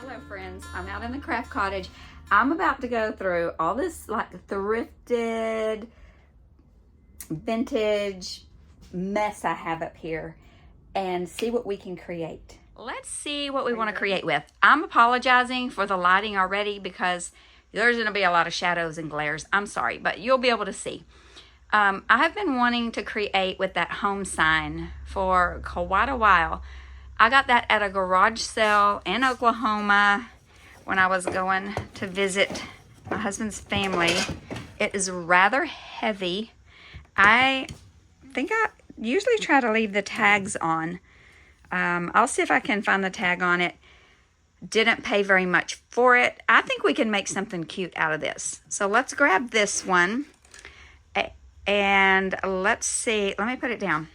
Hello friends, I'm out in the craft cottage. I'm about to go through all this like thrifted, vintage mess I have up here and see what we can create. Let's see what we want to create with. I'm apologizing for the lighting already because there's going to be a lot of shadows and glares. I'm sorry, but you'll be able to see. I have been wanting to create with that home sign for quite a while. I got that at a garage sale in Oklahoma when I was going to visit my husband's family. It is rather heavy. I think I usually try to leave the tags on. I'll see if I can find the tag on it. Didn't pay very much for it. I think we can make something cute out of this. So let's grab this one. And let's see. Let me put it down.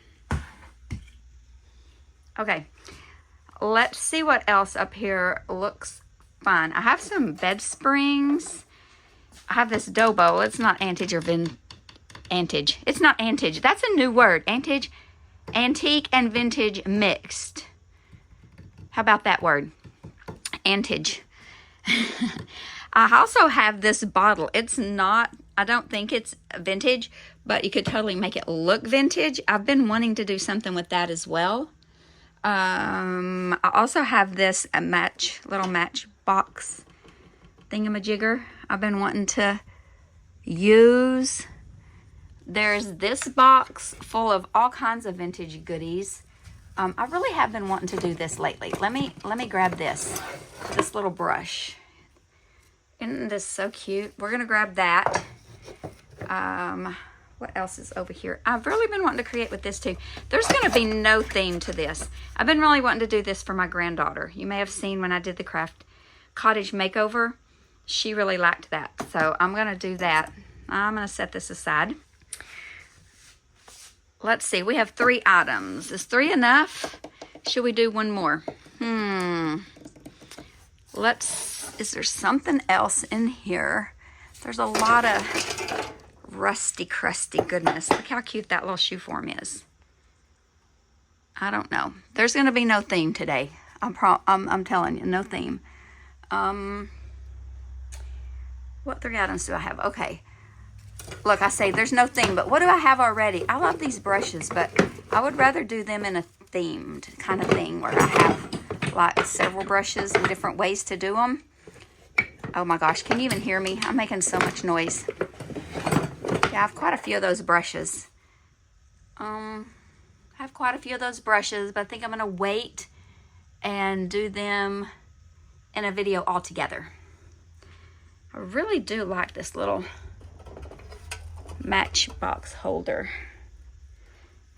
Okay. Let's see what else up here looks fun. I have some bed springs. I have this dough bowl. It's not antique or antique. It's not antique. That's a new word. Antique and vintage mixed. How about that word? Antique. I also have this bottle. It's not, I don't think it's vintage, but you could totally make it look vintage. I've been wanting to do something with that as well. I also have this little matchbox thingamajigger I've been wanting to use. There's this box full of all kinds of vintage goodies. I really have been wanting to do this lately. Let me grab this little brush. Isn't this so cute? We're gonna grab that. What else is over here? I've really been wanting to create with this too. There's gonna be no theme to this. I've been really wanting to do this for my granddaughter. You may have seen when I did the cottage makeover, she really liked that. So I'm gonna do that. I'm gonna set this aside. Let's see, we have 3 items. Is 3 enough? Should we do one more? Is there something else in here? There's a lot of rusty, crusty goodness. Look how cute that little shoe form is. I don't know. There's going to be no theme today. I'm telling you, no theme. What 3 items do I have? Okay. Look, I say there's no theme, but what do I have already? I love these brushes, but I would rather do them in a themed kind of thing where I have like several brushes and different ways to do them. Oh my gosh, can you even hear me? I'm making so much noise. Yeah, I have quite a few of those brushes. I have quite a few of those brushes, but I think I'm going to wait and do them in a video all together. I really do like this little matchbox holder.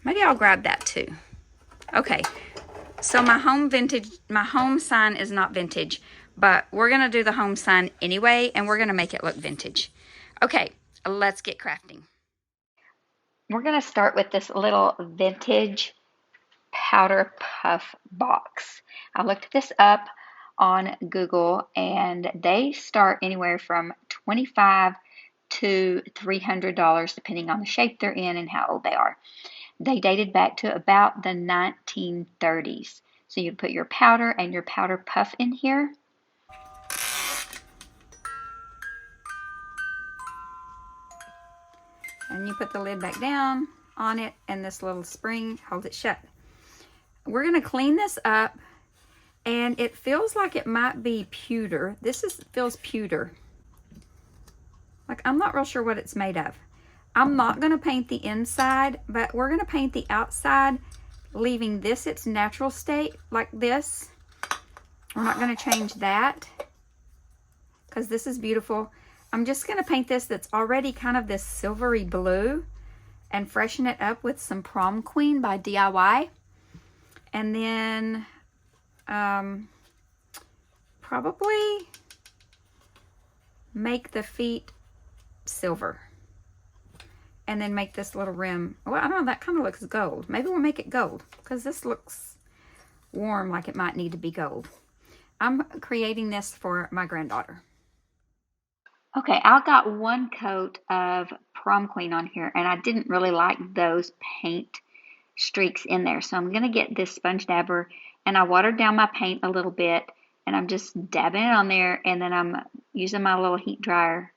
Maybe I'll grab that too. Okay, so my home sign is not vintage, but we're going to do the home sign anyway, and we're going to make it look vintage. Okay. Let's get crafting. We're going to start with this little vintage powder puff box. I looked this up on Google and they start anywhere from $25 to $300 depending on the shape they're in and how old they are. They dated back to about the 1930s. So you put your powder and your powder puff in here. And you put the lid back down on it, and this little spring holds it shut. We're going to clean this up, and it feels like it might be pewter. Feels pewter. Like, I'm not real sure what it's made of. I'm not going to paint the inside, but we're going to paint the outside, leaving this its natural state, like this. We're not going to change that, because this is beautiful. I'm just going to paint this that's already kind of this silvery blue and freshen it up with some Prom Queen by DIY. And then probably make the feet silver. And then make this little rim. Well, I don't know, that kind of looks gold. Maybe we'll make it gold because this looks warm like it might need to be gold. I'm creating this for my granddaughter. Okay, I got 1 coat of Prom Queen on here, and I didn't really like those paint streaks in there. So I'm going to get this sponge dabber, and I watered down my paint a little bit and I'm just dabbing it on there, and then I'm using my little heat dryer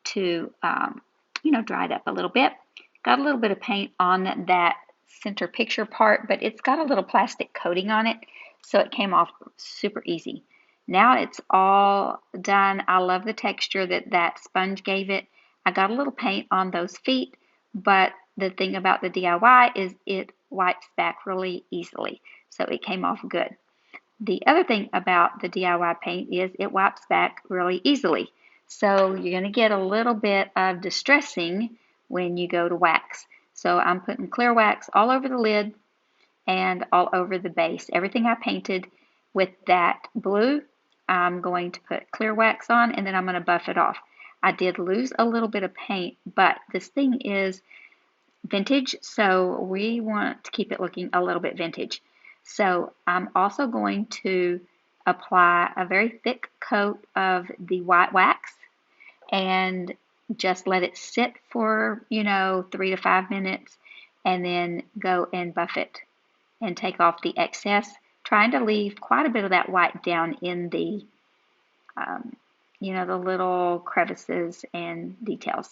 to, dry it up a little bit. Got a little bit of paint on that center picture part, but it's got a little plastic coating on it, so it came off super easy. Now it's all done. I love the texture that sponge gave it. I got a little paint on those feet, but the thing about the DIY is it wipes back really easily, so it came off good. The other thing about the DIY paint is it wipes back really easily. So you're going to get a little bit of distressing when you go to wax. So I'm putting clear wax all over the lid and all over the base. Everything I painted with that blue, I'm going to put clear wax on, and then I'm going to buff it off. I did lose a little bit of paint, but this thing is vintage, so we want to keep it looking a little bit vintage. So I'm also going to apply a very thick coat of the white wax and just let it sit for 3 to 5 minutes, and then go and buff it and take off the excess, trying to leave quite a bit of that white down in the the little crevices and details.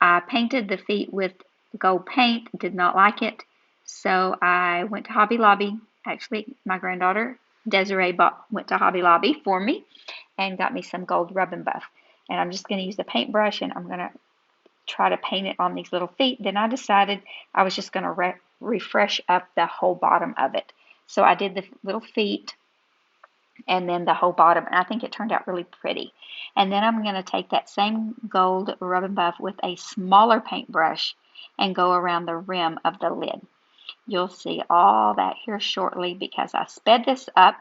I painted the feet with gold paint, did not like it, so I went to Hobby Lobby. Actually, my granddaughter Desiree went to Hobby Lobby for me and got me some gold rub and buff. And I'm just going to use the paintbrush, and I'm going to try to paint it on these little feet. Then I decided I was just going to refresh up the whole bottom of it. So I did the little feet and then the whole bottom, and I think it turned out really pretty. And then I'm going to take that same gold rub and buff with a smaller paintbrush and go around the rim of the lid. You'll see all that here shortly because I sped this up,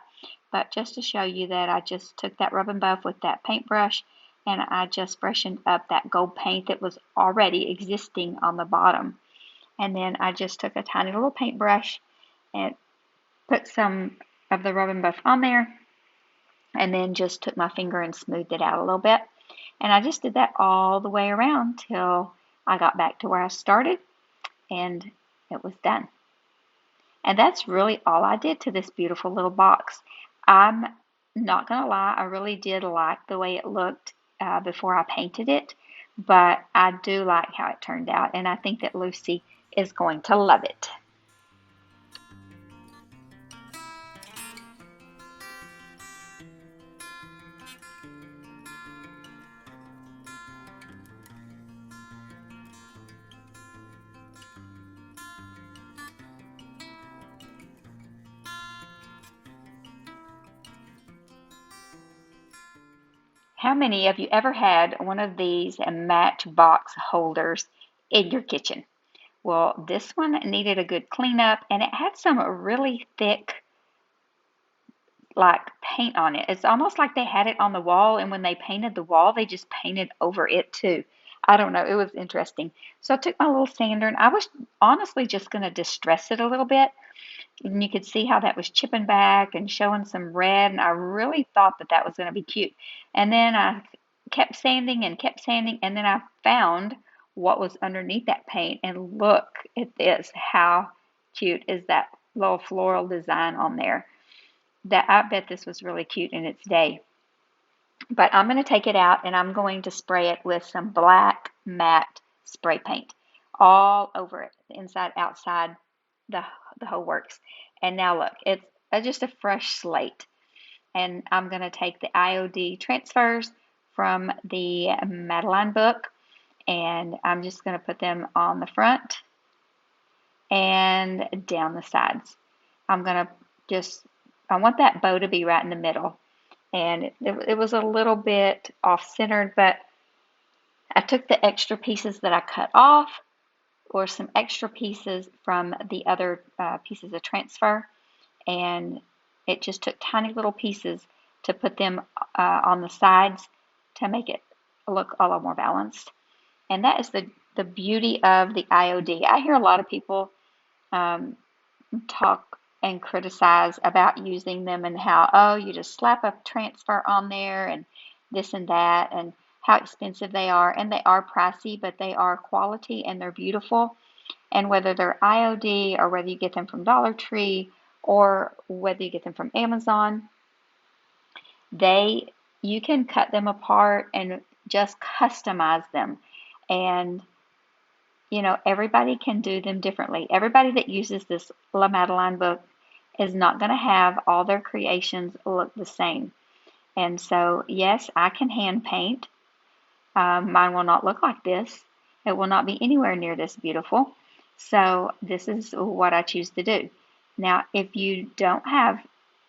but just to show you that I just took that rub and buff with that paintbrush, and I just freshened up that gold paint that was already existing on the bottom. And then I just took a tiny little paintbrush and put some of the rub and buff on there, and then just took my finger and smoothed it out a little bit. And I just did that all the way around till I got back to where I started, and it was done. And that's really all I did to this beautiful little box. I'm not going to lie, I really did like the way it looked before I painted it, but I do like how it turned out, and I think that Lucy is going to love it. How many of you ever had one of these matchbox holders in your kitchen? Well, this one needed a good cleanup, and it had some really thick paint on it. It's almost like they had it on the wall, and when they painted the wall, they just painted over it too. I don't know. It was interesting. So I took my little sander, and I was honestly just going to distress it a little bit. And you could see how that was chipping back and showing some red, and I really thought that was going to be cute. And then I kept sanding, and then I found what was underneath that paint, and look at this. How cute is that little floral design on there? I bet this was really cute in its day. But I'm going to take it out, and I'm going to spray it with some black matte spray paint all over it, inside, outside, the whole works. And now look, it's just a fresh slate. And I'm going to take the IOD transfers from the Madeline book, and I'm just going to put them on the front and down the sides. I want that bow to be right in the middle. And it was a little bit off-centered, but I took the extra pieces that I cut off, or some extra pieces from the other pieces of transfer, and it just took tiny little pieces to put them on the sides to make it look a lot more balanced. And that is the beauty of the IOD. I hear a lot of people talk and criticize about using them, and how, oh, you just slap a transfer on there and this and that, and how expensive they are. And they are pricey, but they are quality and they're beautiful. And whether they're IOD or whether you get them from Dollar Tree or whether you get them from Amazon, You can cut them apart and just customize them. And you know, everybody can do them differently. Everybody that uses this La Madeleine book is not going to have all their creations look the same. And so, yes, I can hand paint. Mine will not look like this. It will not be anywhere near this beautiful. So this is what I choose to do. Now, if you don't have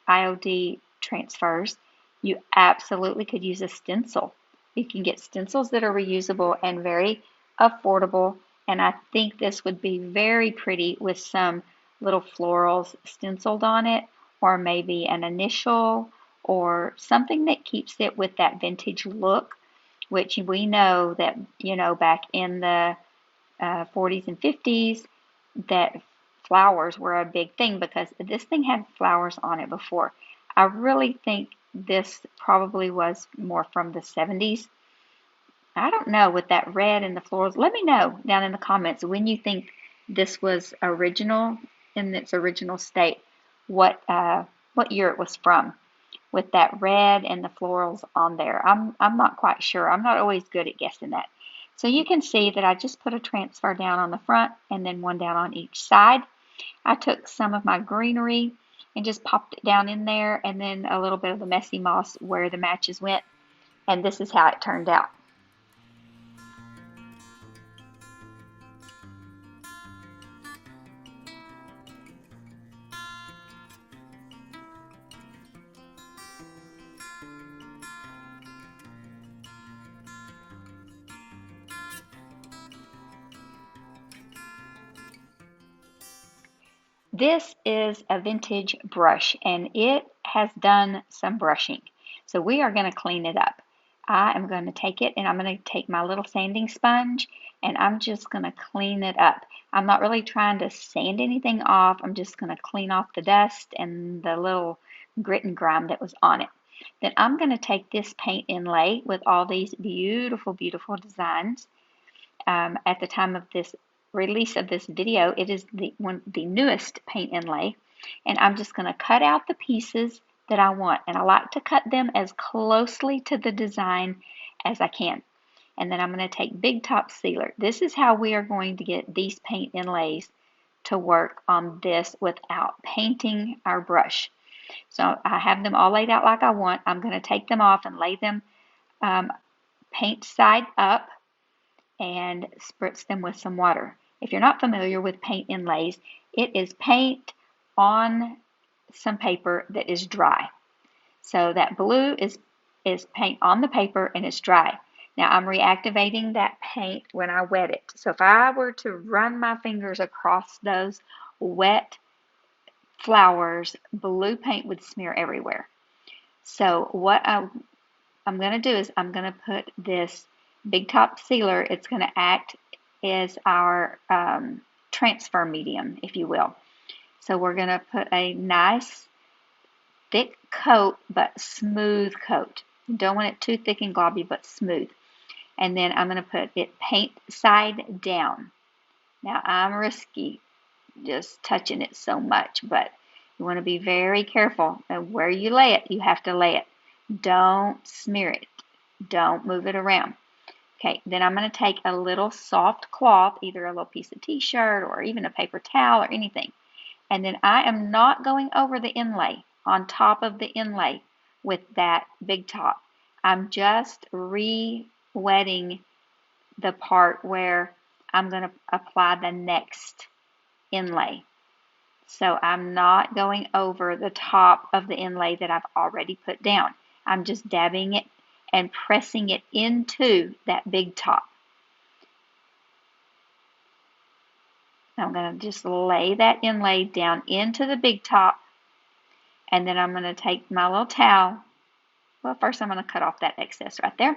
IOD transfers, you absolutely could use a stencil. You can get stencils that are reusable and very affordable. And I think this would be very pretty with some little florals stenciled on it, or maybe an initial, or something that keeps it with that vintage look, which we know that, you know, back in the 40s and 50s, that flowers were a big thing because this thing had flowers on it before. I really think this probably was more from the 70s. I don't know, with that red and the florals. Let me know down in the comments when you think this was original, in its original state, what year it was from, with that red and the florals on there. I'm not quite sure. I'm not always good at guessing that. So you can see that I just put a transfer down on the front and then one down on each side. I took some of my greenery and just popped it down in there, and then a little bit of the messy moss where the matches went, and this is how it turned out. This is a vintage brush, and it has done some brushing. So we are going to clean it up. I am going to take it and I'm going to take my little sanding sponge and I'm just going to clean it up. I'm not really trying to sand anything off. I'm just going to clean off the dust and the little grit and grime that was on it. Then I'm going to take this paint inlay with all these beautiful, beautiful designs. At the time of this release of this video, it is the newest paint inlay, and I'm just going to cut out the pieces that I want, and I like to cut them as closely to the design as I can. And then I'm going to take Big Top Sealer. This is how we are going to get these paint inlays to work on this without painting our brush. So I have them all laid out like I want. I'm going to take them off and lay them paint side up and spritz them with some water. If you're not familiar with paint inlays, it is paint on some paper that is dry. So that blue is paint on the paper and it's dry. Now I'm reactivating that paint when I wet it. So if I were to run my fingers across those wet flowers, blue paint would smear everywhere. So what I'm going to do is I'm going to put this Big Top Sealer. It's going to act as our transfer medium, if you will. So we're going to put a nice thick coat, but smooth coat. You don't want it too thick and globby, but smooth. And then I'm going to put it paint side down. Now I'm risky just touching it so much, but you want to be very careful. And where you lay it, you have to lay it. Don't smear it. Don't move it around. Okay, then I'm going to take a little soft cloth, either a little piece of t-shirt or even a paper towel or anything. And then I am not going over the inlay, on top of the inlay with that Big Top. I'm just re-wetting the part where I'm going to apply the next inlay. So I'm not going over the top of the inlay that I've already put down. I'm just dabbing it and pressing it into that Big Top. I'm going to just lay that inlay down into the Big Top, and then I'm going to take my little towel. Well, first I'm going to cut off that excess right there,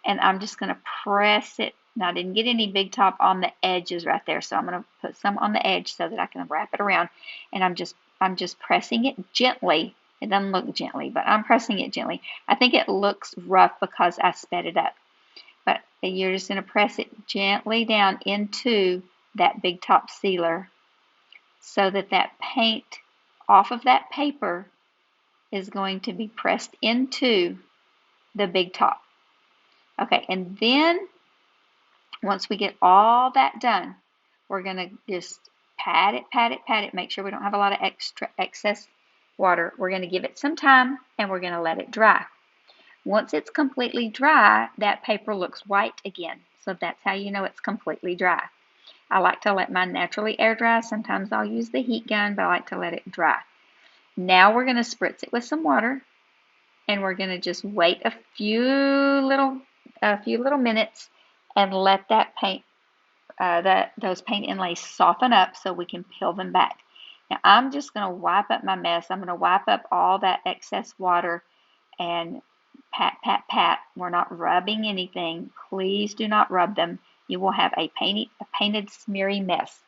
and I'm just going to press it. Now I didn't get any Big Top on the edges right there, so I'm going to put some on the edge so that I can wrap it around, and I'm just pressing it gently. It doesn't look gently, but I'm pressing it gently. I think it looks rough because I sped it up. But you're just going to press it gently down into that Big Top Sealer so that that paint off of that paper is going to be pressed into the big top. Okay, and then once we get all that done, we're going to just pat it, pat it, pat it. Make sure we don't have a lot of excess water. We're going to give it some time, and we're going to let it dry. Once it's completely dry, that paper looks white again. So that's how you know it's completely dry. I like to let mine naturally air dry. Sometimes I'll use the heat gun, but I like to let it dry. Now we're going to spritz it with some water, and we're going to just wait a few little minutes and let that paint, those paint inlays soften up so we can peel them back. Now I'm just going to wipe up my mess. I'm going to wipe up all that excess water and pat, pat, pat. We're not rubbing anything. Please do not rub them. You will have a painted smeary mess.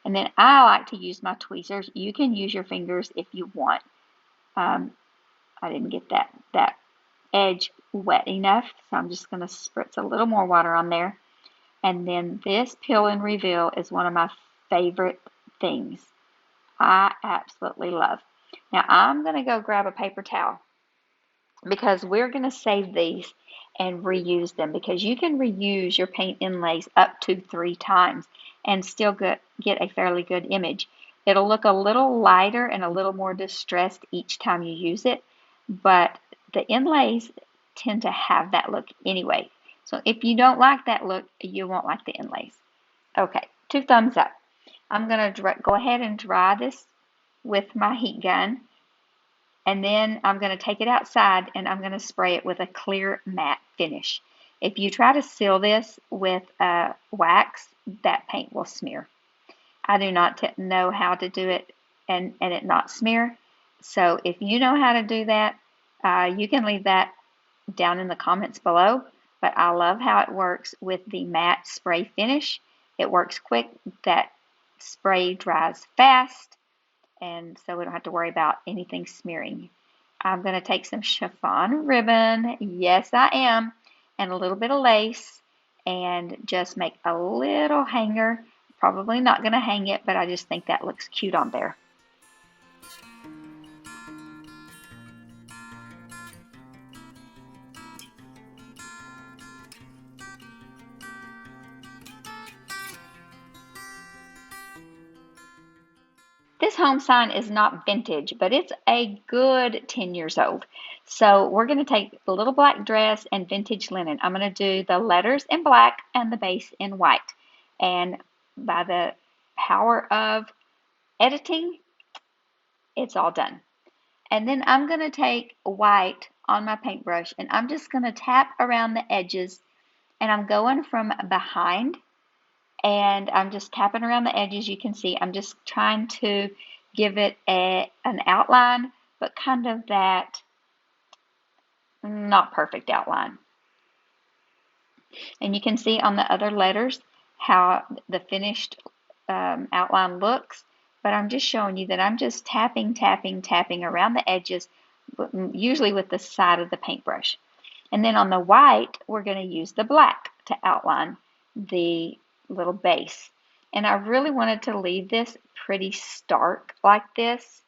And then I like to use my tweezers. You can use your fingers if you want. I didn't get that edge wet enough, so I'm just going to spritz a little more water on there. And then this peel and reveal is one of my favorite things. I absolutely love. Now I'm going to go grab a paper towel because we're going to save these and reuse them, because you can reuse your paint inlays up to 3 times and still get a fairly good image. It'll look a little lighter and a little more distressed each time you use it, but the inlays tend to have that look anyway. So if you don't like that look, you won't like the inlays. Okay, 2 thumbs up. I'm going to go ahead and dry this with my heat gun, and then I'm going to take it outside and I'm going to spray it with a clear matte finish. If you try to seal this with wax, that paint will smear. I do not know how to do it and it not smear. So if you know how to do that, you can leave that down in the comments below. But I love how it works with the matte spray finish. It works quick. That spray dries fast, and so we don't have to worry about anything smearing. I'm going to take some chiffon ribbon, yes I am, and a little bit of lace, and just make a little hanger. Probably not going to hang it, but I just think that looks cute on there. This home sign is not vintage, but it's a good 10 years old. So we're going to take the little black dress and vintage linen. I'm going to do the letters in black and the base in white. And by the power of editing, it's all done. And then I'm going to take white on my paintbrush, and I'm just going to tap around the edges, and I'm going from behind, and I'm just tapping around the edges. You can see I'm just trying to give it an outline, but kind of that not perfect outline. And you can see on the other letters how the finished outline looks, but I'm just showing you that I'm just tapping, tapping, tapping around the edges, usually with the side of the paintbrush. And then on the white, we're going to use the black to outline the little base. And I really wanted to leave this pretty stark like this,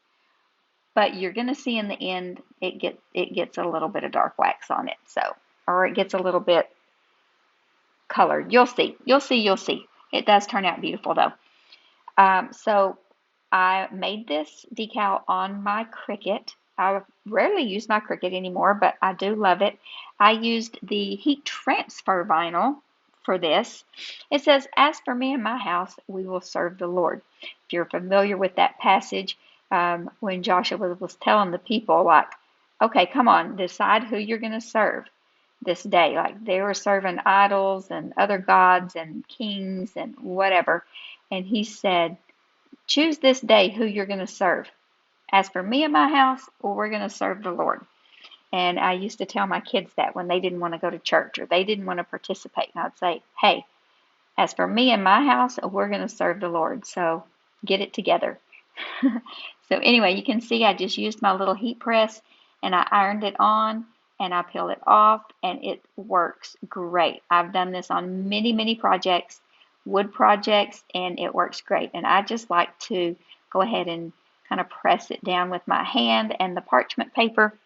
but you're going to see in the end it gets a little bit of dark wax on it, so, or it gets a little bit colored. You'll see. It does turn out beautiful though. So I made this decal on my Cricut. I rarely use my Cricut anymore, but I do love it. I used the heat transfer vinyl for this. It says, "As for me and my house, we will serve the Lord." If you're familiar with that passage, when Joshua was telling the people, like, okay, come on, decide who you're going to serve this day. Like, they were serving idols and other gods and kings and whatever. And he said, choose this day who you're going to serve. As for me and my house, well, we're going to serve the Lord. And I used to tell my kids that when they didn't want to go to church or they didn't want to participate. And I'd say, hey, as for me and my house, we're going to serve the Lord. So get it together. So anyway, you can see I just used my little heat press and I ironed it on and I peeled it off, and it works great. I've done this on many, many projects, wood projects, and it works great. And I just like to go ahead and kind of press it down with my hand and the parchment paper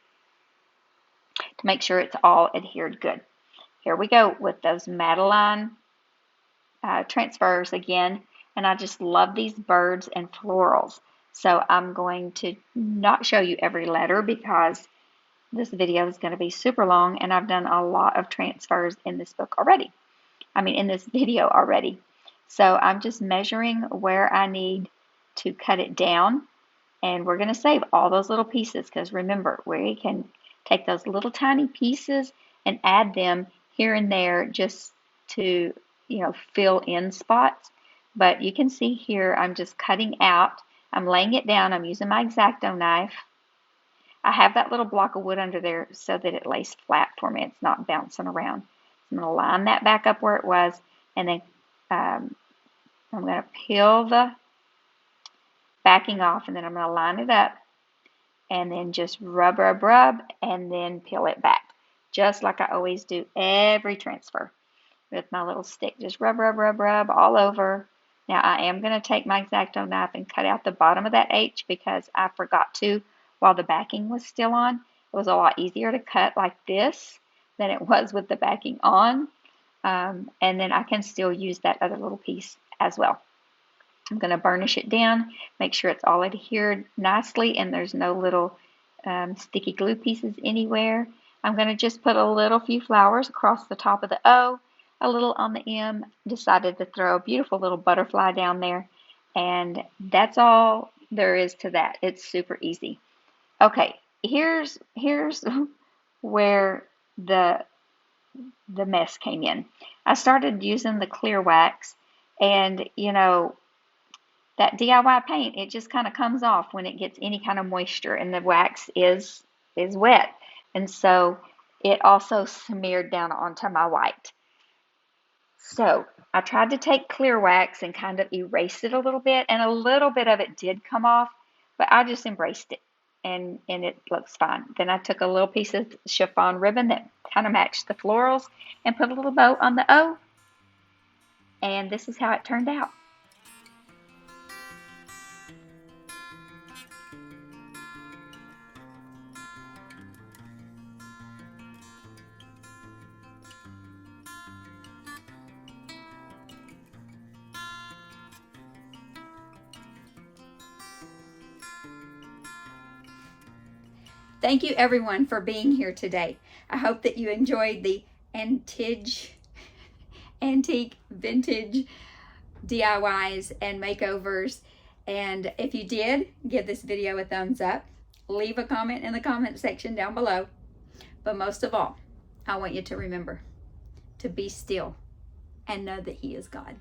to make sure it's all adhered good. Here we go with those Madeline transfers again, and I just love these birds and florals. So I'm going to not show you every letter because this video is going to be super long, and I've done a lot of transfers in this book already. In this video already. So I'm just measuring where I need to cut it down, and we're going to save all those little pieces because remember, we can take those little tiny pieces and add them here and there just to, fill in spots. But you can see here I'm just cutting out. I'm laying it down. I'm using my X-Acto knife. I have that little block of wood under there so that it lays flat for me. It's not bouncing around. I'm going to line that back up where it was, and then I'm going to peel the backing off, and then I'm going to line it up, and then just rub, and then peel it back, just like I always do every transfer with my little stick. Just rub all over. Now I am going to take my X-Acto knife and cut out the bottom of that H because I forgot to while the backing was still on. It was a lot easier to cut like this than it was with the backing on. And then I can still use that other little piece as well. I'm going to burnish it down, make sure it's all adhered nicely and there's no little sticky glue pieces anywhere. I'm going to just put a few flowers across the top of the O, a little on the M, decided to throw a beautiful little butterfly down there, and that's all there is to that. It's super easy. Okay, here's where the mess came in. I started using the clear wax, and that DIY paint, it just kind of comes off when it gets any kind of moisture, and the wax is wet, and so it also smeared down onto my white. So I tried to take clear wax and kind of erase it a little bit, and a little bit of it did come off, but I just embraced it, and it looks fine. Then I took a little piece of chiffon ribbon that kind of matched the florals and put a little bow on the O, and this is how it turned out. Thank you everyone for being here today. I hope that you enjoyed the antique, vintage DIYs and makeovers. And if you did, give this video a thumbs up. Leave a comment in the comment section down below. But most of all, I want you to remember to be still and know that He is God.